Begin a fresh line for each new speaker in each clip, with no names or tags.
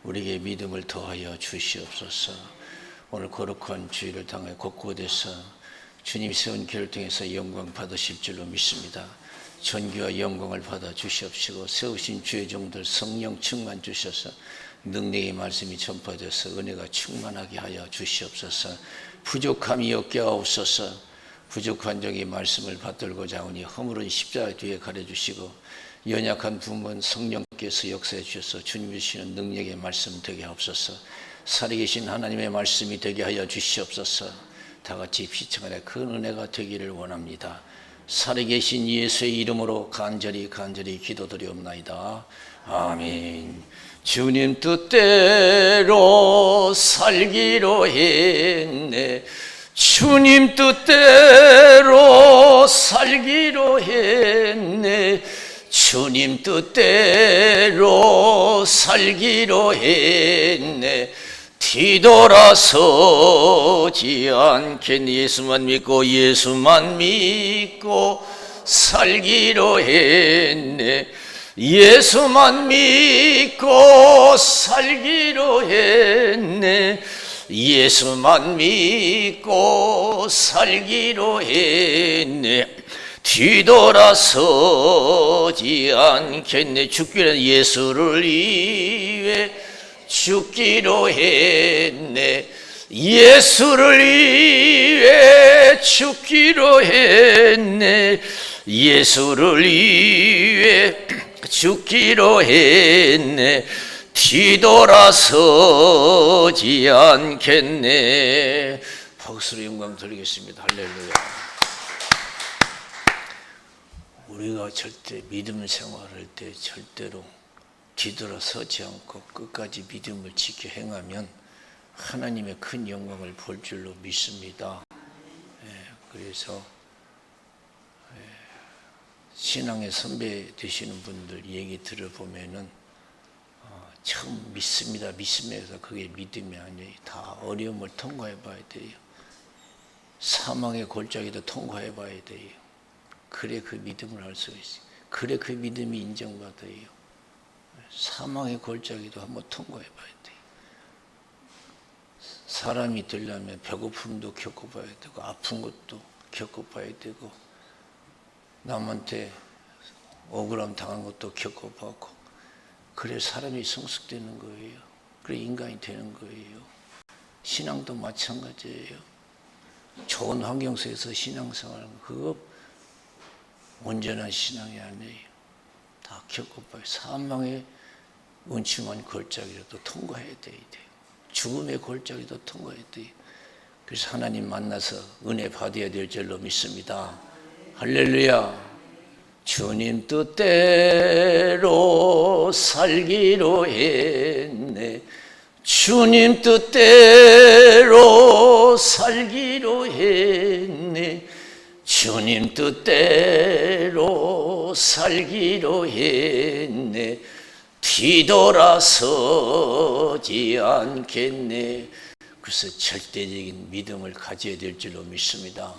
우리에게 믿음을 더하여 주시옵소서. 오늘 거룩한 주일을 당해 곳곳에서 주님 세운 길을 통해서 영광 받으실 줄로 믿습니다. 존귀와 영광을 받아 주시옵시고 세우신 주의 종들 성령 충만 주셔서 능력의 말씀이 전파되어서 은혜가 충만하게 하여 주시옵소서. 부족함이 없게 하옵소서. 부족한 적이 말씀을 받들고자 하오니 허물은 십자가 뒤에 가려주시고 연약한 부분 성령께서 역사해 주셔서 주님 주시는 능력의 말씀 되게 하옵소서. 살아계신 하나님의 말씀이 되게 하여 주시옵소서. 다같이 피청하되 큰 은혜가 되기를 원합니다. 살아계신 예수의 이름으로 간절히 기도드리옵나이다. 아멘. 주님 뜻대로 살기로 했네. 주님 뜻대로 살기로 했네. 주님 뜻대로 살기로 했네. 뒤돌아서지 않겠네. 예수만 믿고 살기로 했네. 예수만 믿고 살기로 했네. 예수만 믿고 살기로 했네. 뒤돌아서지 않겠네. 죽기로 예수를 위해 죽기로 했네. 예수를 위해 죽기로 했네. 예수를 위해 죽기로 했네. 뒤돌아서지 않겠네. 박수로 영광 드리겠습니다. 할렐루야. 우리가 절대 믿음 생활할 때 절대로 뒤돌아서지 않고 끝까지 믿음을 지켜 행하면 하나님의 큰 영광을 볼 줄로 믿습니다. 그래서 신앙의 선배 되시는 분들 얘기 들어보면은 처음 믿습니다. 믿음에서 그게 믿음이 아니에요. 다 어려움을 통과해 봐야 돼요. 사망의 골짜기도 통과해 봐야 돼요. 그래 그 믿음을 알 수가 있어요. 그래 그 믿음이 인정받아요. 사망의 골짜기도 한번 통과해 봐야 돼요. 사람이 되려면 배고픔도 겪어봐야 되고 아픈 것도 겪어봐야 되고 남한테 억울함 당한 것도 겪어보고 그래 사람이 성숙되는 거예요. 그래 인간이 되는 거예요. 신앙도 마찬가지예요. 좋은 환경 속에서 신앙생활 그거 온전한 신앙이 아니에요. 다 겪어봐요. 사망의 음침한 골짜기라도 통과해야 돼요. 죽음의 골짜기도 통과해야 돼요. 그래서 하나님 만나서 은혜 받아야 될 줄로 믿습니다. 할렐루야. 주님 뜻대로 살기로 했네. 주님 뜻대로 살기로 했네. 주님 뜻대로 살기로 했네. 뒤돌아서지 않겠네. 그래서 절대적인 믿음을 가져야 될 줄로 믿습니다.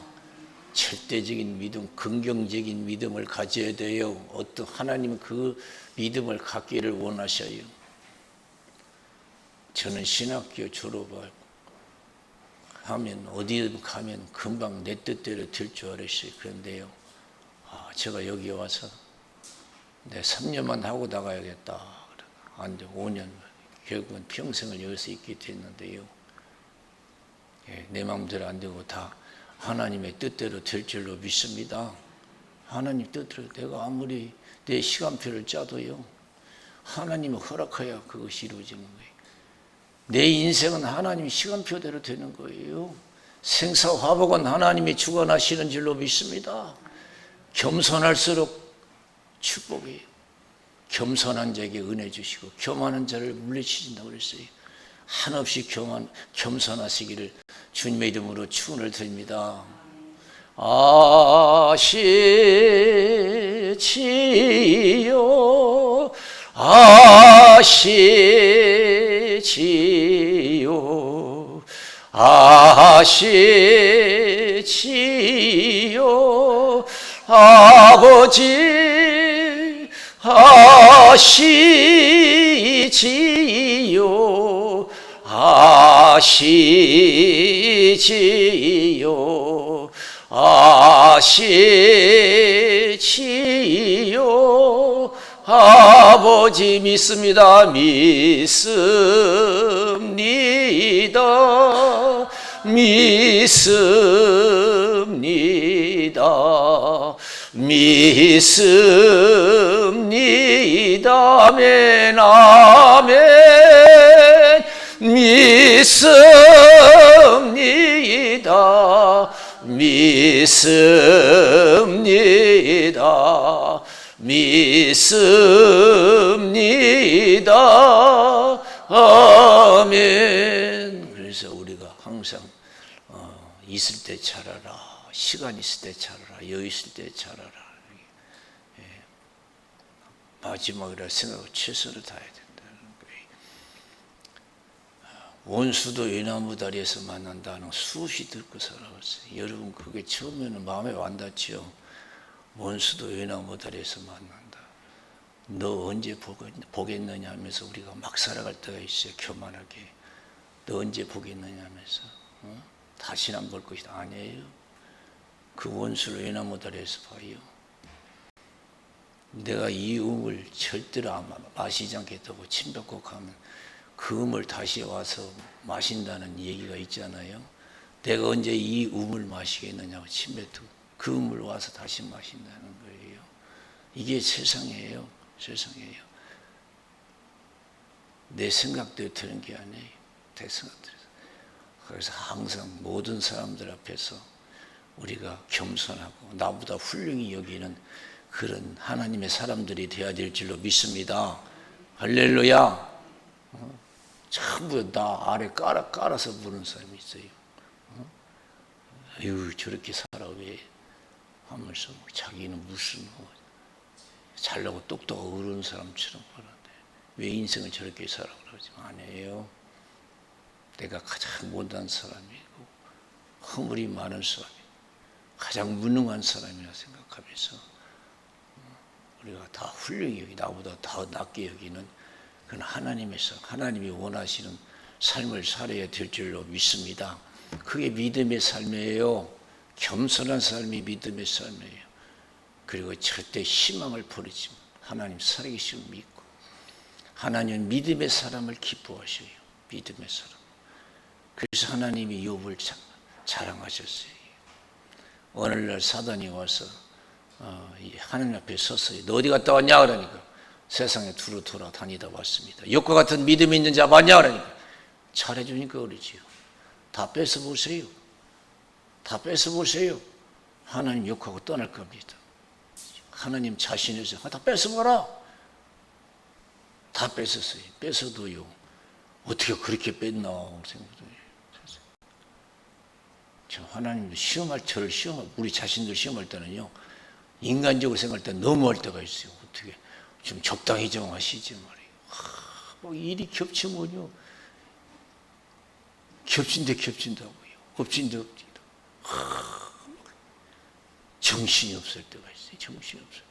절대적인 믿음, 긍정적인 믿음을 가져야 돼요. 어떤 하나님은 그 믿음을 갖기를 원하셔요. 저는 신학교 졸업하고 하면 어디 가면 금방 내 뜻대로 될 줄 알았어요. 그런데요, 제가 여기 와서 내 3년만 하고 나가야겠다. 안 돼, 5년. 결국은 평생을 여기서 있게 됐는데요. 내 마음대로 안 되고 다 하나님의 뜻대로 될 줄로 믿습니다. 하나님 뜻대로 내가 아무리 내 시간표를 짜도요, 하나님이 허락해야 그것이 이루어지는 거예요. 내 인생은 하나님의 시간표대로 되는 거예요. 생사화복은 하나님이 주관하시는 줄로 믿습니다. 겸손할수록 축복이에요. 겸손한 자에게 은혜 주시고 교만한 자를 물리치신다고 그랬어요. 한없이 겸손하시기를 주님의 이름으로 축원을 드립니다. 아시지요 아시지요 아시지요 아버지 아시지요 아시지요 아시지요 아버지 믿습니다 믿습니다 믿습니다 믿습니다 아멘 아멘 믿습니다 믿습니다 믿습니다 아멘. 그래서 우리가 항상 있을 때 잘하라 시간 있을 때 잘하라 여유 있을 때 잘하라 마지막이라 생각하고 최선을 다해야 된다는 거예요. 원수도 외나무 다리에서 만난다는 수시 듣고 살아왔어요. 여러분 그게 처음에는 마음에 와닿지요. 원수도 외나무 다리에서 만난다. 너 언제 보겠느냐 하면서 우리가 막 살아갈 때가 있어요. 교만하게. 너 언제 보겠느냐 하면서 다시는 안 볼 것이다. 아니에요. 그 원수를 외나무 다리에서 봐요. 내가 이 음을 절대로 마시지 않겠다고 침뱉고 가면 그 음을 다시 와서 마신다는 얘기가 있잖아요. 내가 언제 이 음을 마시겠느냐고 침뱉고 그 음을 와서 다시 마신다는 거예요. 이게 세상이에요. 세상이에요. 내 생각대로 되는 게 아니에요. 내 생각대로. 그래서 항상 모든 사람들 앞에서 우리가 겸손하고 나보다 훌륭히 여기는 그런 하나님의 사람들이 되어야 될 줄로 믿습니다. 할렐루야. 전부 나 아래 깔아서 부르는 사람이 있어요. 아유 저렇게 살아 왜 하면서 자기는 무슨 잘나고 똑똑하고 어려운 사람처럼 하는데 왜 인생을 저렇게 살아 그러지 아니에요. 내가 가장 못난 사람이고 허물이 많은 사람이고 가장 무능한 사람이라 생각하면서 우리가 다 훌륭히 여기 나보다 더 낫게 여기는 그건 하나님이 원하시는 삶을 살아야 될 줄로 믿습니다. 그게 믿음의 삶이에요. 겸손한 삶이 믿음의 삶이에요. 그리고 절대 희망을 버리지 하나님 살아계심을 믿고 하나님은 믿음의 사람을 기뻐하셔요. 믿음의 사람. 그래서 하나님이 욥을 자랑하셨어요. 오늘날 사단이 와서 하나님 앞에 섰어요. 너 어디 갔다 왔냐 그러니까 세상에 두루 돌아다니다 왔습니다. 욥과 같은 믿음이 있는 자 맞냐 그러니까 잘해주니까 그러지요. 다 뺏어보세요. 다 뺏어보세요. 하나님 욕하고 떠날 겁니다. 하나님 자신에서 다 뺏어봐라. 다 뺏었어요. 뺏어도요. 어떻게 그렇게 뺐나 생각해요. 하나님도 저를 시험할 우리 자신들 시험할 때는요. 인간적으로 생각할 때 너무할 때가 있어요. 어떻게 좀 적당히 좀 하시지 말이에요. 뭐 일이 겹치면요. 겹친다고요. 엎친데 엎친다. 정신이 없을 때가 있어요. 정신이 없을 때.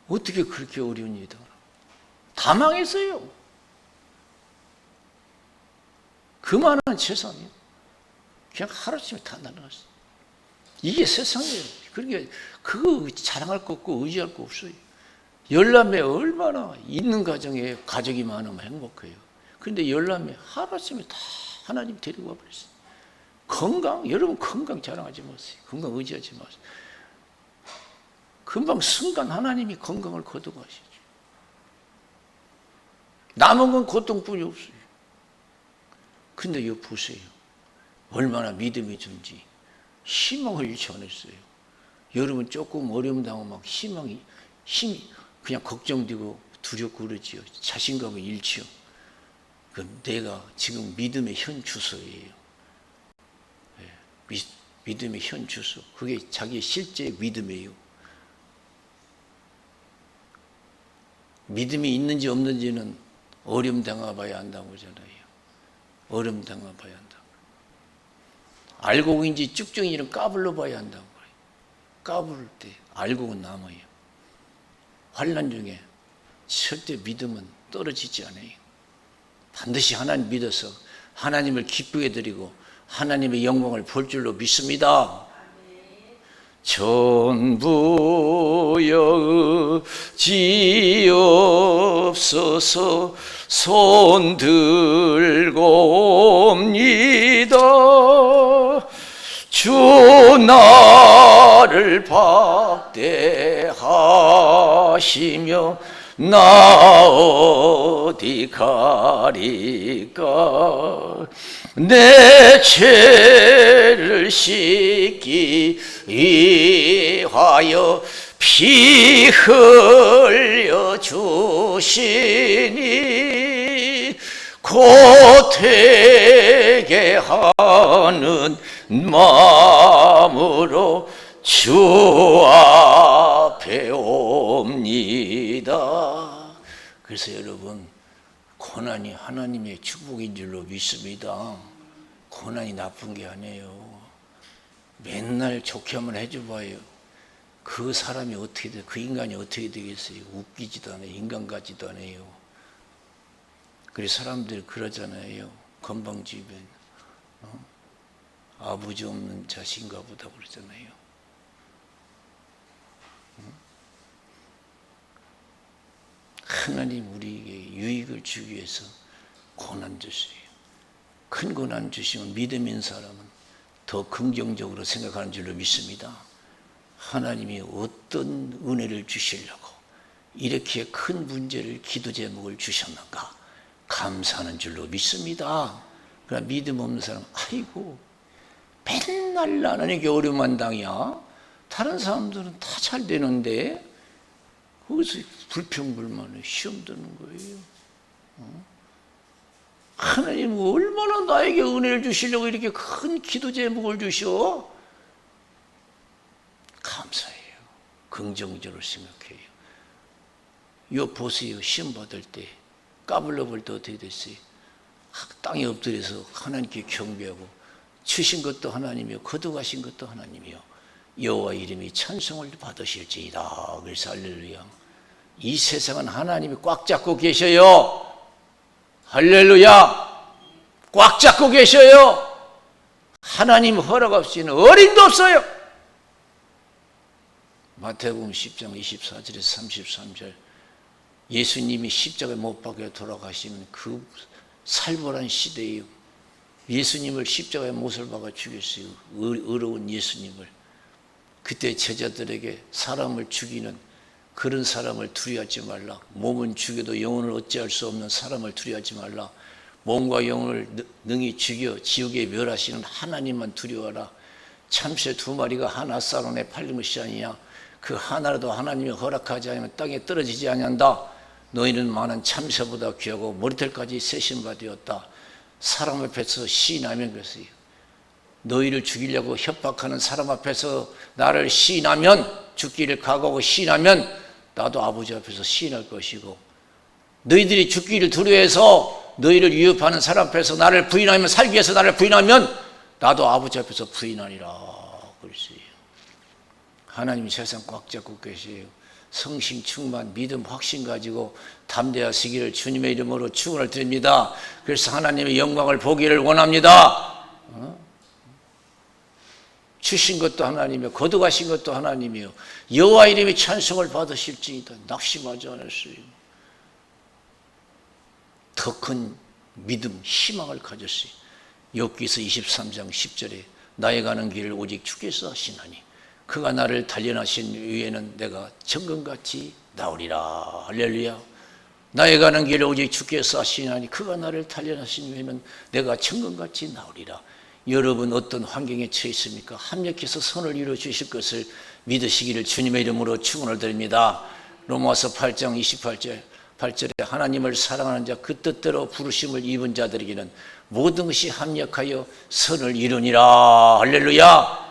어떻게 그렇게 어려운 일이다. 다 망했어요. 그 많은 재산이요. 그냥 하루아침에 다 날아갔어요. 이게 세상이에요. 그러니까 그거 자랑할 거 없고 의지할 거 없어요. 열남매 얼마나 있는 가족이 많으면 행복해요. 그런데 열남매 하루아침에 다 하나님 데리고 와버렸어요. 건강, 여러분 건강 자랑하지 마세요. 건강 의지하지 마세요. 금방 순간 하나님이 건강을 거둬가시죠. 남은 건 고통뿐이 없어요. 근데 이거 보세요. 얼마나 믿음이 준지 희망을 잃지 않았어요. 여러분 조금 어려움 당하면 막 힘이 그냥 걱정되고 두렵고 그러지요. 자신감을 잃지요. 그 내가 지금 믿음의 현 주소예요. 믿음의 현 주소. 그게 자기의 실제 믿음이에요. 믿음이 있는지 없는지는 어려움 당해봐야 한다고 하잖아요. 어려움 당해봐야 한다고. 알고인지 쭉쭉이는 까불러 봐야 한다고. 까부를 때 알고는 남아요. 환난 중에 절대 믿음은 떨어지지 않아요. 반드시 하나님 믿어서 하나님을 기쁘게 드리고 하나님의 영광을 볼 줄로 믿습니다. 전부여 지옵소서 손 들고 옵니다. 주 나를 박대하시며 나 어디 가리까. 내 죄를 씻기 위하여 피 흘려 주시니 곧 되게 하는 마음으로 주 앞에 옵니다. 그래서 여러분, 고난이 하나님의 축복인 줄로 믿습니다. 고난이 나쁜 게 아니에요. 맨날 좋게 한번 해줘봐요. 그 사람이 어떻게 돼? 그 인간이 어떻게 되겠어요? 웃기지도 않아요. 인간 같지도 않아요. 그래서 사람들이 그러잖아요. 건방지면 아버지 없는 자식인가 보다 그러잖아요. 하나님 우리에게 유익을 주기 위해서 고난 주세요. 큰 고난 주시면 믿음 있는 사람은 더 긍정적으로 생각하는 줄로 믿습니다. 하나님이 어떤 은혜를 주시려고 이렇게 큰 문제를, 기도 제목을 주셨는가 감사하는 줄로 믿습니다. 그러나 믿음 없는 사람은 아이고 맨날 나는 이게 어려움만 당이야. 다른 사람들은 다 잘 되는데 거기서 불평불만에 시험 드는 거예요. 하나님은 얼마나 나에게 은혜를 주시려고 이렇게 큰 기도 제목을 주셔? 감사해요. 긍정적으로 생각해요. 요 보세요. 시험 받을 때 까불러 볼 때 어떻게 됐어요? 땅에 엎드려서 하나님께 경배하고 주신 것도 하나님이요 거둬가신 것도 하나님이요 여호와 이름이 찬송을 받으실지이다. 그래서 할렐루야. 이 세상은 하나님이 꽉 잡고 계셔요. 할렐루야. 꽉 잡고 계셔요. 하나님 허락 없이는 어림도 없어요. 마태복음 10장 24절에서 33절 예수님이 십자가에 못 박혀 돌아가시는 그 살벌한 시대에요. 예수님을 십자가에 못을 박아 죽였어요. 의로운 예수님을. 그때 제자들에게 사람을 죽이는 그런 사람을 두려워하지 말라. 몸은 죽여도 영혼을 어찌할 수 없는 사람을 두려워하지 말라. 몸과 영혼을 능히 죽여 지옥에 멸하시는 하나님만 두려워하라. 참새 2마리가 하나 쌀원에 팔린 것이 아니냐. 그 하나라도 하나님이 허락하지 않으면 땅에 떨어지지 아니한다. 너희는 많은 참새보다 귀하고 머리털까지 세신 바 되었다. 사람 앞에서 시인하면 그랬어요. 너희를 죽이려고 협박하는 사람 앞에서 나를 시인하면, 죽기를 각오하고 시인하면 나도 아버지 앞에서 시인할 것이고, 너희들이 죽기를 두려워해서 너희를 위협하는 사람 앞에서 나를 부인하면, 살기 위해서 나를 부인하면 나도 아버지 앞에서 부인하리라 그랬어요. 하나님이 세상 꽉 잡고 계세요. 성신 충만, 믿음, 확신 가지고 담대하시기를 주님의 이름으로 축원을 드립니다. 그래서 하나님의 영광을 보기를 원합니다. 주신 것도 하나님이요 거둬가신 것도 하나님이요 여호와 이름이 찬송을 받으실지이다. 낙심하지 않았어요. 더 큰 믿음, 희망을 가졌어요. 욥기서 23장 10절에 나의 가는 길을 오직 주께서 하시나니 그가 나를 단련하신 위에는 내가 정금같이 나오리라. 할렐루야. 나의 가는 길을 오직 주께서 하시나니 그가 나를 단련하신 위에는 내가 정금같이 나오리라. 여러분 어떤 환경에 처해 있습니까? 합력해서 선을 이루어 주실 것을 믿으시기를 주님의 이름으로 축원을 드립니다. 로마서 8장 28절에 하나님을 사랑하는 자 그 뜻대로 부르심을 입은 자들에게는 모든 것이 합력하여 선을 이루니라. 할렐루야.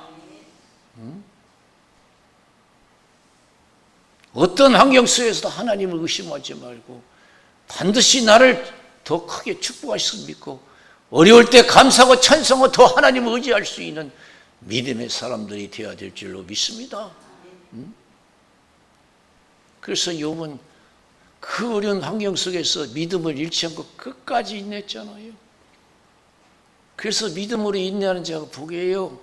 어떤 환경 속에서도 하나님을 의심하지 말고 반드시 나를 더 크게 축복하실 수 믿고 어려울 때 감사하고 찬송하고 더 하나님을 의지할 수 있는 믿음의 사람들이 되어야 될 줄로 믿습니다. 그래서 욥은 그 어려운 환경 속에서 믿음을 잃지 않고 끝까지 인내했잖아요. 그래서 믿음으로 인내하는 자가 복이에요.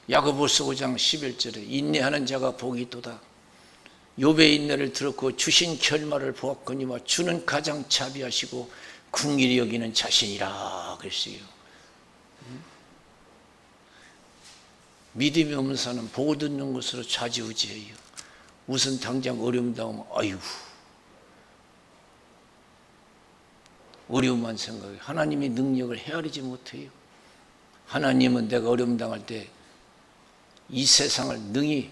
야고보서 5장 11절에 인내하는 자가 복이 있도다. 욥의 인내를 들었고 주신 결말을 보았거니와 주는 가장 자비하시고 긍휼히 여기는 자신이라 그랬어요. 믿음이 없는 사람은 보고 듣는 것으로 좌지우지해요. 우선 당장 어려움 당하면 아이고 어려움만 생각해요. 하나님의 능력을 헤아리지 못해요. 하나님은 내가 어려움 당할 때 이 세상을 능히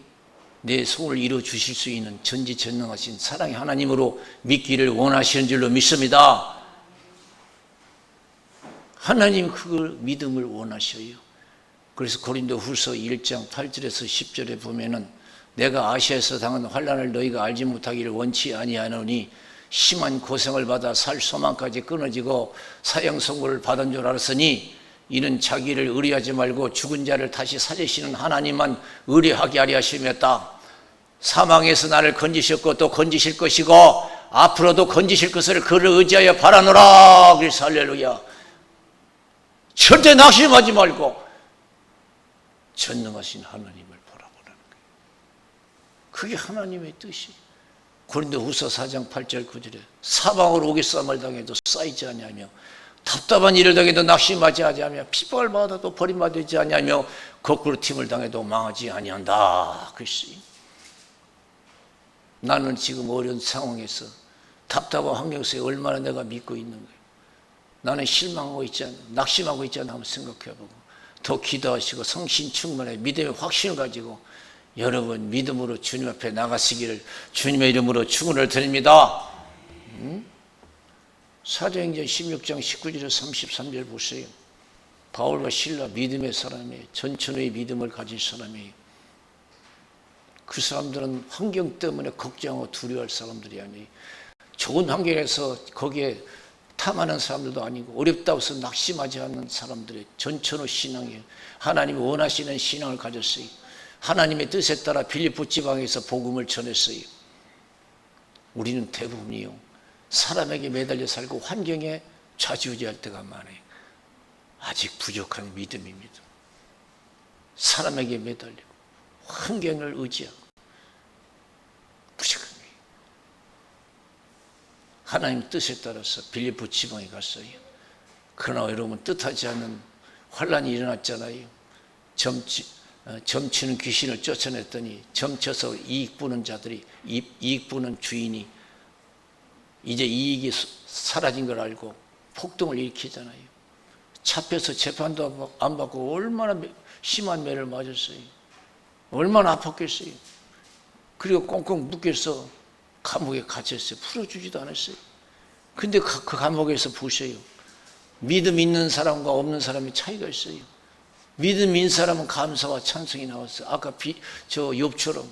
내 소원을 이루어 주실 수 있는 전지전능하신 사랑의 하나님으로 믿기를 원하시는 줄로 믿습니다. 하나님 그 믿음을 원하셔요. 그래서 고린도후서 1장 8절에서 10절에 보면은 내가 아시아에서 당한 환난을 너희가 알지 못하기를 원치 아니하노니 심한 고생을 받아 살 소망까지 끊어지고 사형 선고를 받은 줄 알았으니 이는 자기를 의뢰하지 말고 죽은 자를 다시 살리시는 하나님만 의뢰하게 하려 하심이었다. 사망에서 나를 건지셨고 또 건지실 것이고 앞으로도 건지실 것을 그를 의지하여 바라노라. 그래서 할렐루야. 절대 낙심하지 말고 전능하신 하나님을 바라보라는 거예요. 그게 하나님의 뜻이에요. 고린도후서 4장 8절 9절에 사방으로 오기싸움을 당해도 쌓이지 아니하며 답답한 일을 당해도 낙심하지 아니하며 핍박을 받아도 버림받지 아니하며 거꾸로 팀을 당해도 망하지 아니한다. 글쎄, 나는 지금 어려운 상황에서 답답한 환경 속에 얼마나 내가 믿고 있는 거예요. 나는 실망하고 있지 않나, 낙심하고 있지 않나 한번 생각해보고 더 기도하시고 성신 충만해 믿음의 확신을 가지고 여러분 믿음으로 주님 앞에 나가시기를 주님의 이름으로 축원을 드립니다. 사도행전 16장 19절에서 33절 보세요. 바울과 실라 믿음의 사람이에요. 전천후의 믿음을 가진 사람이에요. 그 사람들은 환경 때문에 걱정하고 두려워할 사람들이 아니에요. 좋은 환경에서 거기에 탐하는 사람들도 아니고 어렵다고 해서 낙심하지 않는 사람들의 전천후 신앙이에요. 하나님이 원하시는 신앙을 가졌어요. 하나님의 뜻에 따라 빌립보 지방에서 복음을 전했어요. 우리는 대부분이요, 사람에게 매달려 살고 환경에 좌지우지할 때가 많아요. 아직 부족한 믿음입니다. 사람에게 매달리고 환경을 의지하고 부족한 거예요. 하나님 뜻에 따라서 빌립보 지방에 갔어요. 그러나 여러분 뜻하지 않는 환란이 일어났잖아요. 점치는 귀신을 쫓아냈더니 점쳐서 이익 보는 자들이, 이익 보는 주인이 이제 이익이 사라진 걸 알고 폭동을 일으키잖아요. 잡혀서 재판도 안 받고 얼마나 심한 매를 맞았어요. 얼마나 아팠겠어요. 그리고 꽁꽁 묶여서 감옥에 갇혔어요. 풀어주지도 않았어요. 근데 그 감옥에서 보세요. 믿음 있는 사람과 없는 사람의 차이가 있어요. 믿음 있는 사람은 감사와 찬송이 나왔어요. 아까 욥처럼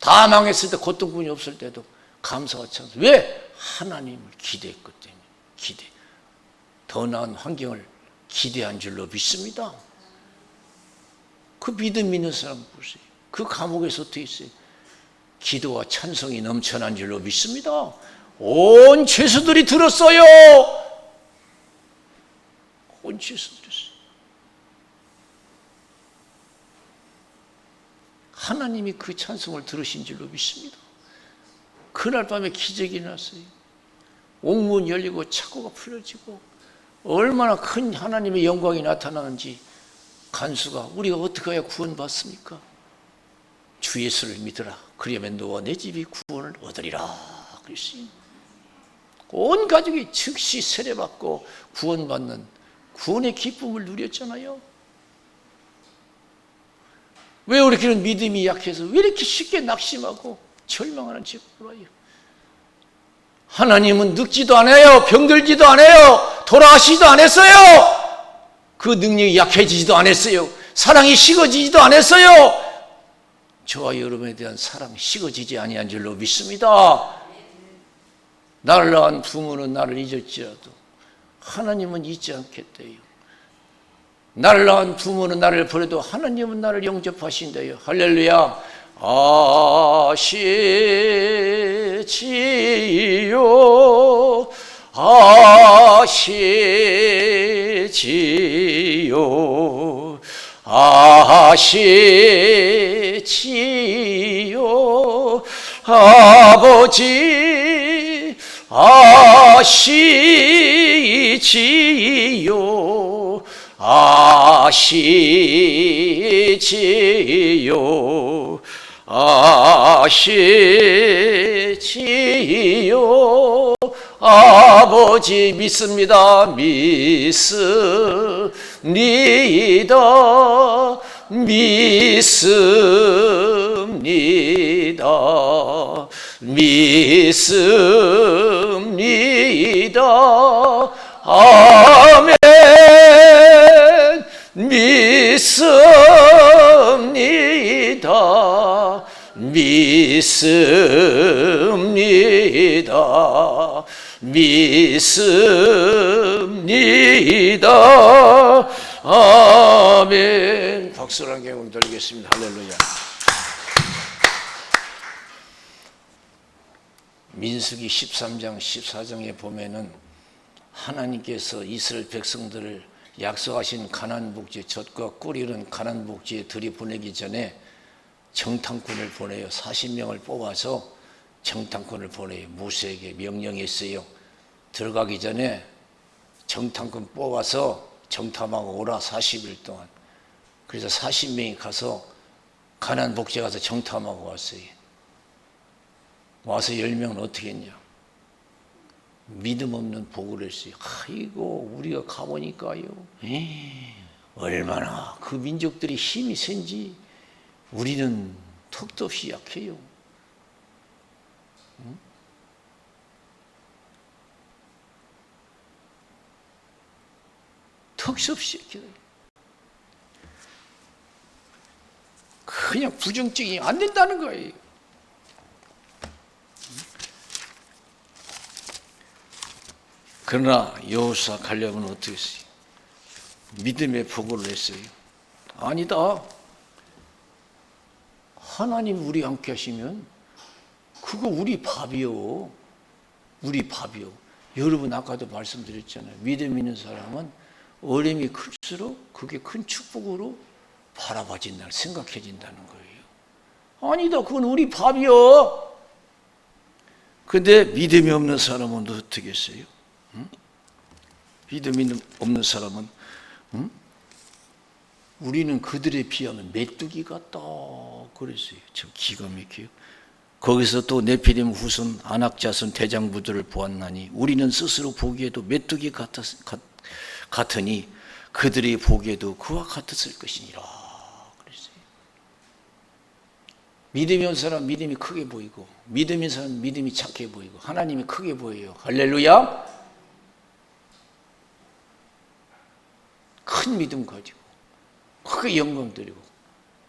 다 망했을 때, 고통뿐이 없을 때도 감사와 찬송. 왜? 하나님을 기대했기 때문에. 기대. 더 나은 환경을 기대한 줄로 믿습니다. 그 믿음 있는 사람 보세요. 그 감옥에서 어떻게 있어요? 기도와 찬송이 넘쳐난 줄로 믿습니다. 온 죄수들이 들었어요. 온 죄수들이 들었어요. 하나님이 그 찬송을 들으신 줄로 믿습니다. 그날 밤에 기적이 났어요. 옥문 열리고 착고가 풀어지고 얼마나 큰 하나님의 영광이 나타나는지. 간수가 우리가 어떻게 해야 구원받습니까? 주 예수를 믿으라. 그러면 너와 내 집이 구원을 얻으리라. 그랬어요. 온 가족이 즉시 세례받고 구원받는 구원의 기쁨을 누렸잖아요. 왜 우리는 믿음이 약해서 왜 이렇게 쉽게 낙심하고 절망하는지 몰라요. 하나님은 늙지도 않아요. 병들지도 않아요. 돌아가시지도 않았어요. 그 능력이 약해지지도 않았어요. 사랑이 식어지지도 않았어요. 저와 여러분에 대한 사랑이 식어지지 아니한 줄로 믿습니다. 나를 낳은 부모는 나를 잊었지라도 하나님은 잊지 않겠대요. 나를 낳은 부모는 나를 버려도 하나님은 나를 영접하신대요. 할렐루야. 아시지요 아시지요 아시지요 아버지 아시지요 아시지요 아시지요 아버지 믿습니다. 믿습니다. 믿습니다. 믿습니다. 아멘. 믿습니다. 믿습니다. 믿습니다. 아멘. 박수로 한 경험 드리겠습니다. 할렐루야. 민수기 13장 14장에 보면은 하나님께서 이스라엘 백성들을 약속하신 가나안 복지에 젖과 꿀이 흐르는 가나안 복지에 들이보내기 전에 정탐꾼을 보내요. 40명을 뽑아서 정탐꾼을 보내요. 모세에게 명령했어요. 들어가기 전에 정탐꾼 뽑아서 정탐하고 오라. 40일 동안. 그래서 40명이 가서 가나안 복지에 가서 정탐하고 왔어요. 와서 10명은 어떻게 했냐? 믿음 없는 보고를 했어요. 아이고 우리가 가보니까요, 얼마나 그 민족들이 힘이 센지 우리는 턱도 없이 약해요. 턱수 없이 약해요. 그냥 부정적이 안 된다는 거예요. 그러나 여호수아 갈렙은 어떻게 했어요? 믿음의 보고를 했어요. 아니다. 하나님 우리 함께 하시면 그거 우리 밥이요. 우리 밥이요. 여러분 아까도 말씀드렸잖아요. 믿음 있는 사람은 어려움이 클수록 그게 큰 축복으로 바라봐진다, 생각해진다는 거예요. 아니다. 그건 우리 밥이요. 근데 믿음이 없는 사람은 어떻게 했어요? 믿음이 없는 사람은 우리는 그들에 비하면 메뚜기 같다 그랬어요. 참 기가 막혀요. 거기서 또 네피림 후손 아낙 자손 대장부들을 보았나니 우리는 스스로 보기에도 메뚜기 같으니 그들이 보기에도 그와 같았을 것이니라 그랬어요. 믿음이 없는 사람 믿음이 크게 보이고 믿음인 사람 믿음이 작게 보이고 하나님이 크게 보여요. 할렐루야. 큰 믿음 가지고 크게 영광 드리고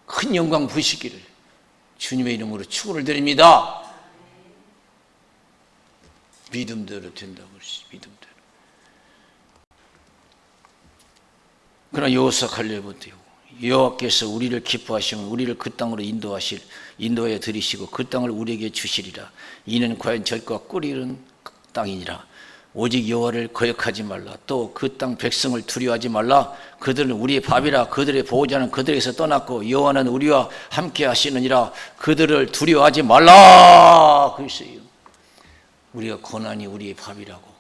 큰 영광 부시기를 주님의 이름으로 축원을 드립니다. 믿음대로 된다고 그러시죠. 믿음대로. 그러나 여호수아 갈렙은 여호와께서 우리를 기뻐하시면 우리를 그 땅으로 인도하여 들이시고 그 땅을 우리에게 주시리라. 이는 과연 젖과 꿀이 흐르는 땅이니라. 오직 여호와를 거역하지 말라. 또 그 땅 백성을 두려워하지 말라. 그들은 우리의 밥이라. 그들의 보호자는 그들에게서 떠났고 여호와는 우리와 함께 하시느니라. 그들을 두려워하지 말라. 그랬어요. 우리가 고난이 우리의 밥이라고.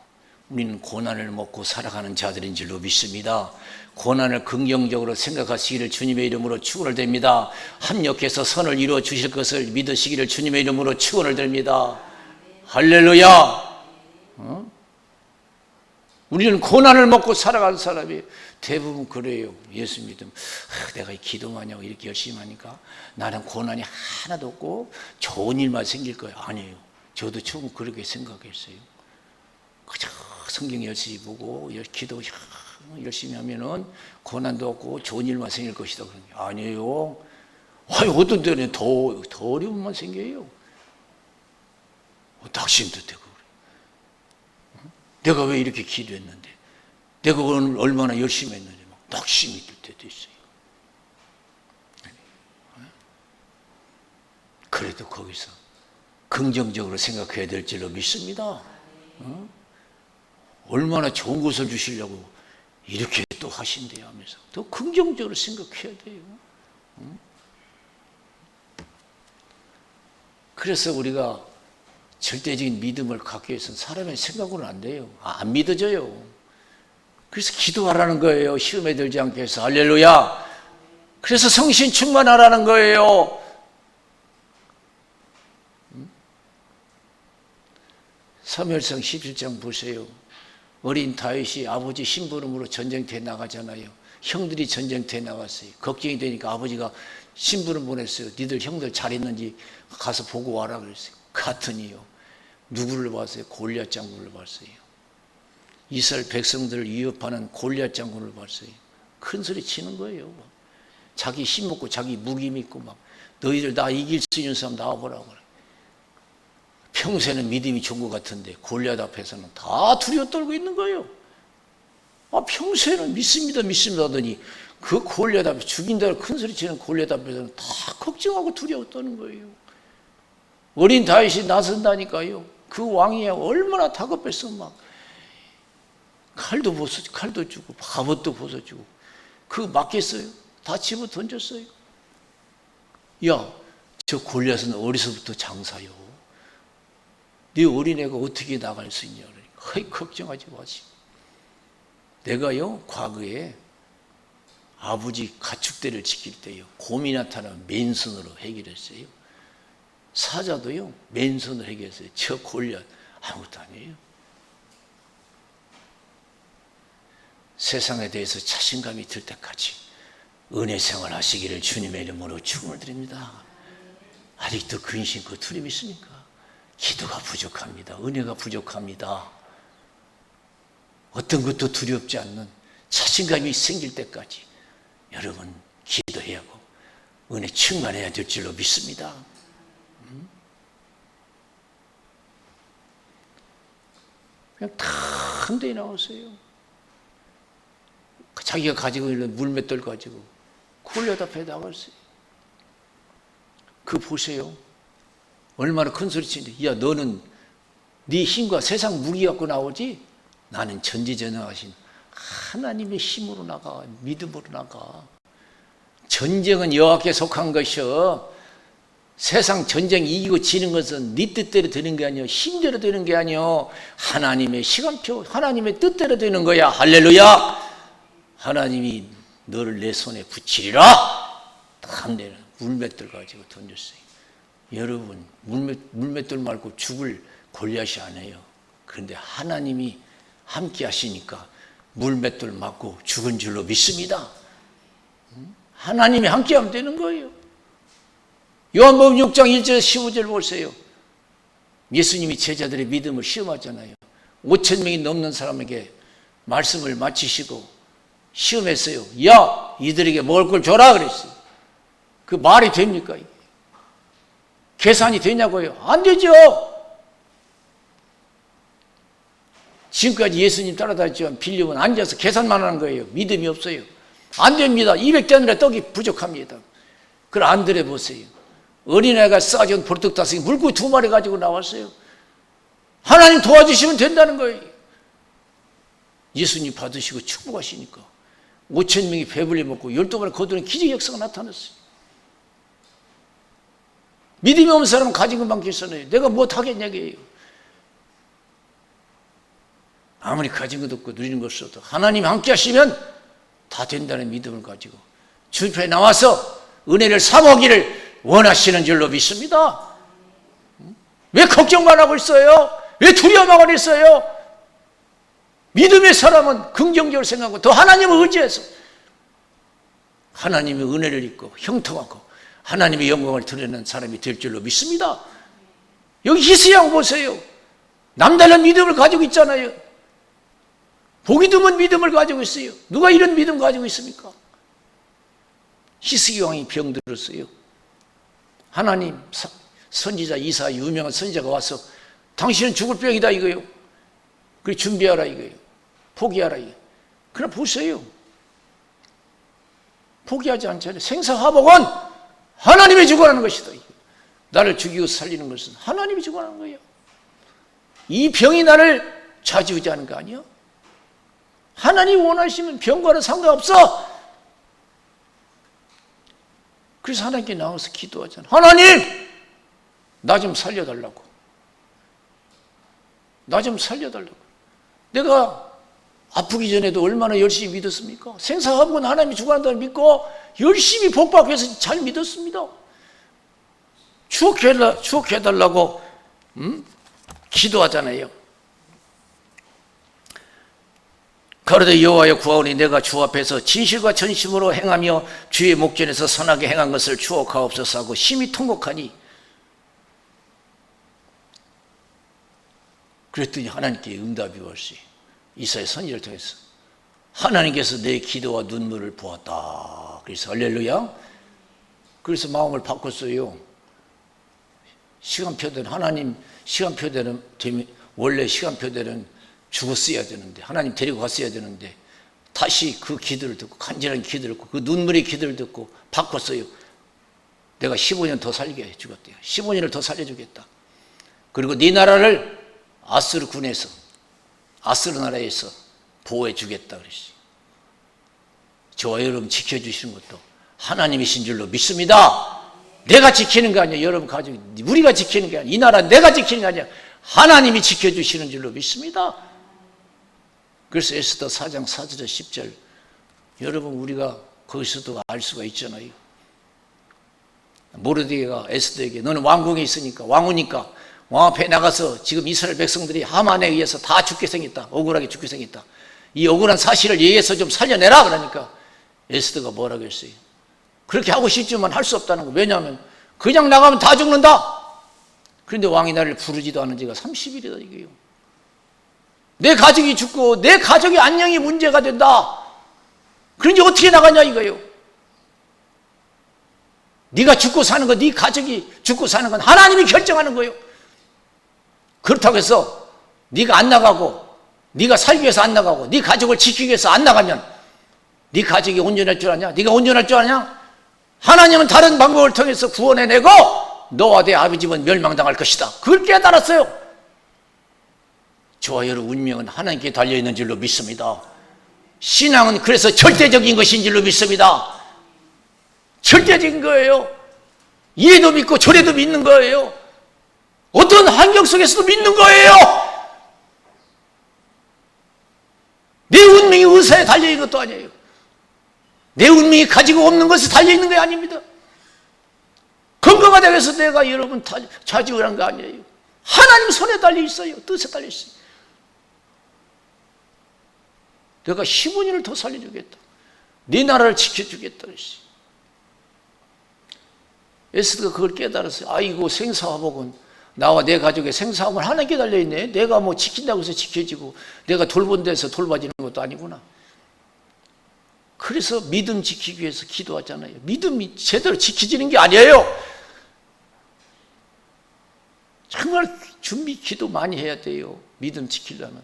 우리는 고난을 먹고 살아가는 자들인 줄로 믿습니다. 고난을 긍정적으로 생각하시기를 주님의 이름으로 축원을 드립니다. 합력해서 선을 이루어 주실 것을 믿으시기를 주님의 이름으로 축원을 드립니다. 할렐루야. 우리는 고난을 먹고 살아가는 사람이 대부분 그래요. 예수 믿음. 내가 기도만 하고 이렇게 열심히 하니까 나는 고난이 하나도 없고 좋은 일만 생길 거야. 아니에요. 저도 처음 그렇게 생각했어요. 그저 성경 열심히 보고 기도 열심히 하면은 고난도 없고 좋은 일만 생길 것이다. 아니에요. 어떤 때는 더 어려움만 생겨요. 당신도 되고 그래. 내가 왜 이렇게 기도했는데, 내가 오늘 얼마나 열심히 했는데, 낙심이 들 때도 있어요. 그래도 거기서 긍정적으로 생각해야 될 줄로 믿습니다. 얼마나 좋은 것을 주시려고 이렇게 또 하신대요 하면서 더 긍정적으로 생각해야 돼요. 그래서 우리가 절대적인 믿음을 갖기 위해서는 사람의 생각으로는 안 돼요. 안 믿어져요. 그래서 기도하라는 거예요. 시험에 들지 않게 해서. 할렐루야. 그래서 성신 충만하라는 거예요. 사무엘상 17장 보세요. 어린 다윗이 아버지 심부름으로 전쟁터에 나가잖아요. 형들이 전쟁터에 나갔어요. 걱정이 되니까 아버지가 심부름 보냈어요. 니들 형들 잘 있는지 가서 보고 와라 그랬어요. 갔더니요. 누구를 봤어요? 골리앗 장군을 봤어요. 이스라엘 백성들을 위협하는 골리앗 장군을 봤어요. 큰 소리 치는 거예요. 자기 힘 먹고 자기 무기 믿고 막 너희들 나 이길 수 있는 사람 나와보라고 그래. 평소에는 믿음이 좋은 것 같은데 골리앗 앞에서는 다 두려워 떨고 있는 거예요. 평소에는 믿습니다 하더니 그 골리앗 앞에 죽인다고 큰 소리 치는 골리앗 앞에서는 다 걱정하고 두려워 떠는 거예요. 어린 다윗이 나선다니까요. 그 왕이 얼마나 다급했어. 막 칼도 주고 갑옷도 벗어주고 그거 맞겠어요? 다 집어 던졌어요. 야, 저 골리앗은 어디서부터 장사요? 네 어린애가 어떻게 나갈 수 있냐 그러니까 허이 걱정하지 마시고 내가요 과거에 아버지 가축대를 지킬 때요 곰이 나타나면 맨손으로 해결했어요. 사자도요 맨손으로 해결했어요. 저 골리앗 아무것도 아니에요. 세상에 대해서 자신감이 들 때까지 은혜 생활 하시기를 주님의 이름으로 축원을 드립니다. 아직도 근심과 두려움이 있습니까? 기도가 부족합니다. 은혜가 부족합니다. 어떤 것도 두렵지 않는 자신감이 생길 때까지 여러분 기도해야 하고 은혜 충만해야 될 줄로 믿습니다. 그냥 다 한 대에 나왔어요. 자기가 가지고 있는 물맷돌 가지고 골리앗 앞에 나갔어요. 그거 보세요. 얼마나 큰 소리 치는데, 야 너는 네 힘과 세상 무기 갖고 나오지? 나는 전지전능하신 하나님의 힘으로 나가, 믿음으로 나가. 전쟁은 여호와께 속한 것이여. 세상 전쟁 이기고 지는 것은 네 뜻대로 되는 게 아니요 힘대로 되는 게 아니요 하나님의 시간표, 하나님의 뜻대로 되는 거야. 할렐루야. 하나님이 너를 내 손에 붙이리라. 한 대는 물맷돌 가지고 던졌어요. 여러분 물맷돌 말고 죽을 골리앗이 아니에요. 그런데 하나님이 함께 하시니까 물맷돌 맞고 죽은 줄로 믿습니다. 하나님이 함께 하면 되는 거예요. 요한복음 6장 1절 15절 보세요. 예수님이 제자들의 믿음을 시험하잖아요. 5,000명이 넘는 사람에게 말씀을 마치시고 시험했어요. 야 이들에게 먹을 걸 줘라 그랬어요. 그 말이 됩니까? 계산이 되냐고요? 안 되죠. 지금까지 예수님 따라다녔지만 빌립은 앉아서 계산만 하는 거예요. 믿음이 없어요. 안 됩니다. 200대느라 떡이 부족합니다. 그걸 안드레 보세요. 어린애가 싸진 보르떡 다섯개 물고기 2마리 가지고 나왔어요. 하나님 도와주시면 된다는 거예요. 예수님 받으시고 축복하시니까 5,000명이 배불리 먹고 12마리 거두는 기적 역사가 나타났어요. 믿음이 없는 사람은 가진 것만 계산해요. 내가 뭐 하겠냐고요. 아무리 가진 것도 없고 누리는 것도 없어도 하나님 함께 하시면 다 된다는 믿음을 가지고 주님께 나와서 은혜를 사모하기를 원하시는 줄로 믿습니다. 왜 걱정만 하고 있어요? 왜 두려워하고 있어요? 믿음의 사람은 긍정적으로 생각하고 또 하나님을 의지해서 하나님의 은혜를 입고 형통하고 하나님의 영광을 드러내는 사람이 될 줄로 믿습니다. 여기 히스양 보세요. 남다른 믿음을 가지고 있잖아요. 보기 드문 믿음을 가지고 있어요. 누가 이런 믿음 가지고 있습니까? 히스기 왕이 병들었어요. 하나님 선지자 이사 유명한 선지자가 와서 당신은 죽을 병이다 이거예요. 그래 준비하라 이거예요. 포기하라 이거예요. 그럼 보세요. 포기하지 않잖아요. 생사화복은 하나님이 주관하는 것이다. 나를 죽이고 살리는 것은 하나님이 주관하는 거예요. 이 병이 나를 좌지우지하는 거 아니야? 하나님이 원하시면 병과는 상관없어. 그래서 하나님께 나와서 기도하잖아. 하나님, 나 좀 살려달라고. 나 좀 살려달라고. 내가 아프기 전에도 얼마나 열심히 믿었습니까? 생사화복은 하나님이 주관한다고 믿고 열심히 복받기 위해서 잘 믿었습니다. 추억해달라고 기도하잖아요. 가로되 여호와여 구하오니 내가 주 앞에서 진실과 전심으로 행하며 주의 목전에서 선하게 행한 것을 추억하옵소서 하고 심히 통곡하니, 그랬더니 하나님께 응답이 왔어요. 이사야 선지자를 통해서 하나님께서 내 기도와 눈물을 보았다. 그래서 할렐루야. 그래서 마음을 바꿨어요. 시간표대로 하나님 시간표대로 원래 시간표대로는 죽었어야 되는데, 하나님 데리고 갔어야 되는데, 다시 그 기도를 듣고, 간절한 기도를 듣고, 그 눈물의 기도를 듣고 바꿨어요. 내가 15년 더 살게 해주겠대요. 15년을 더 살려주겠다. 그리고 네 나라를 아스르 군에서, 아스르 나라에서 보호해 주겠다 그랬어요. 저와 여러분 지켜주시는 것도 하나님이신 줄로 믿습니다. 내가 지키는 거 아니야. 여러분 가족이, 우리가 지키는 게 아니야. 이 나라 내가 지키는 게 아니야. 하나님이 지켜주시는 줄로 믿습니다. 그래서 에스더 4장 4절 10절, 여러분 우리가 거기서도 알 수가 있잖아요. 모르드게가 에스더에게 너는 왕궁에 있으니까, 왕후니까 왕 앞에 나가서 지금 이스라엘 백성들이 하만에 의해서 다 죽게 생겼다. 억울하게 죽게 생겼다. 이 억울한 사실을 얘기해서 좀 살려내라. 그러니까 에스더가 뭐라고 했어요? 그렇게 하고 싶지만 할 수 없다는 거. 왜냐하면 그냥 나가면 다 죽는다. 그런데 왕이 나를 부르지도 않은 지가 30일이다 이게요. 내 가족이 죽고 내 가족의 안녕이 문제가 된다. 그런데 어떻게 나가냐 이거예요. 네가 죽고 사는 거, 네 가족이 죽고 사는 건 하나님이 결정하는 거예요. 그렇다고 해서 네가 안 나가고, 네가 살기 위해서 안 나가고, 네 가족을 지키기 위해서 안 나가면 네 가족이 온전할 줄 아냐? 네가 온전할 줄 아냐? 하나님은 다른 방법을 통해서 구원해내고 너와 내 아비 집은 멸망당할 것이다. 그걸 깨달았어요. 저와 여러분 운명은 하나님께 달려있는 줄로 믿습니다. 신앙은 그래서 절대적인 것인 줄로 믿습니다. 절대적인 거예요. 이래도 믿고 저래도 믿는 거예요. 어떤 환경 속에서도 믿는 거예요. 내 운명이 의사에 달려있는 것도 아니에요. 내 운명이 가지고 없는 것에 달려있는 게 아닙니다. 건강하다고 해서 내가 여러분 좌지우지한 거 아니에요. 하나님 손에 달려있어요. 뜻에 달려있어요. 내가 15년을 더 살려주겠다. 네 나라를 지켜주겠다 그랬어요. 에스더가 그걸 깨달았어요. 아이고, 생사화복은 나와 내 가족의 생사화복은 하나님께 달려있네. 내가 뭐 지킨다고 해서 지켜지고 내가 돌본 데서 돌봐지는 것도 아니구나. 그래서 믿음 지키기 위해서 기도하잖아요. 믿음이 제대로 지켜지는 게 아니에요. 정말 준비 기도 많이 해야 돼요. 믿음 지키려면.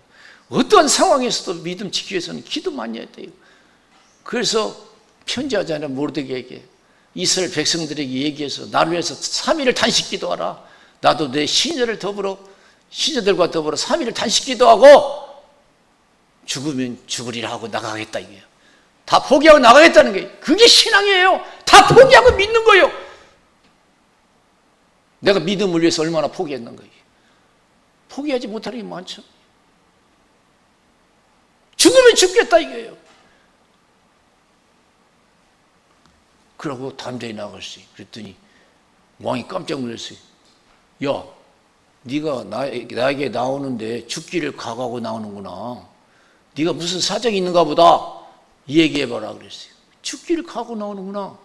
어떠한 상황에서도 믿음 지키기 위해서는 기도 많이 해야 돼요. 그래서 편지하잖아요. 모르드게에게, 이스라엘 백성들에게 얘기해서 나를 위해서 3일을 단식 기도하라. 나도 내 시녀들과 더불어 3일을 단식 기도하고 죽으면 죽으리라 하고 나가겠다 이게요. 다 포기하고 나가겠다는 게, 그게 신앙이에요. 다 포기하고 믿는 거예요. 내가 믿음을 위해서 얼마나 포기했는 거예요. 포기하지 못하는 게 많죠. 죽으면 죽겠다 이거예요. 그러고 담대히 나갔어요. 그랬더니 왕이 깜짝 놀랐어요. 야, 네가 나에게 나오는데 죽기를 각오하고 나오는구나. 네가 무슨 사정이 있는가 보다. 얘기해봐라 그랬어요. 죽기를 각오하고 나오는구나.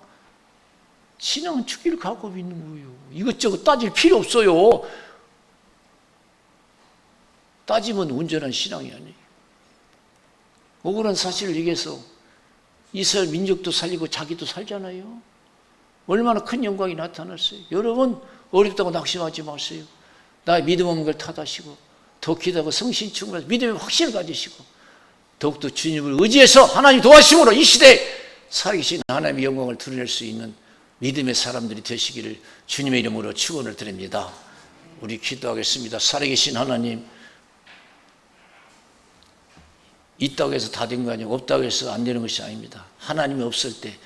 신앙은 죽기를 각오하고 믿는 거예요. 이것저것 따질 필요 없어요. 따지면 온전한 신앙이 아니에요. 억울한 사실을 얘기해서 이스라엘 민족도 살리고 자기도 살잖아요. 얼마나 큰 영광이 나타났어요. 여러분, 어렵다고 낙심하지 마세요. 나의 믿음 없는 걸 탓하시고 더 기도하고 성신 충만해서 믿음의 확신을 가지시고 더욱더 주님을 의지해서 하나님 도와주심으로 이 시대에 살아계신 하나님의 영광을 드러낼 수 있는 믿음의 사람들이 되시기를 주님의 이름으로 축원을 드립니다. 우리 기도하겠습니다. 살아계신 하나님, 있다고 해서 다 된 거 아니고 없다고 해서 안 되는 것이 아닙니다. 하나님이 없을 때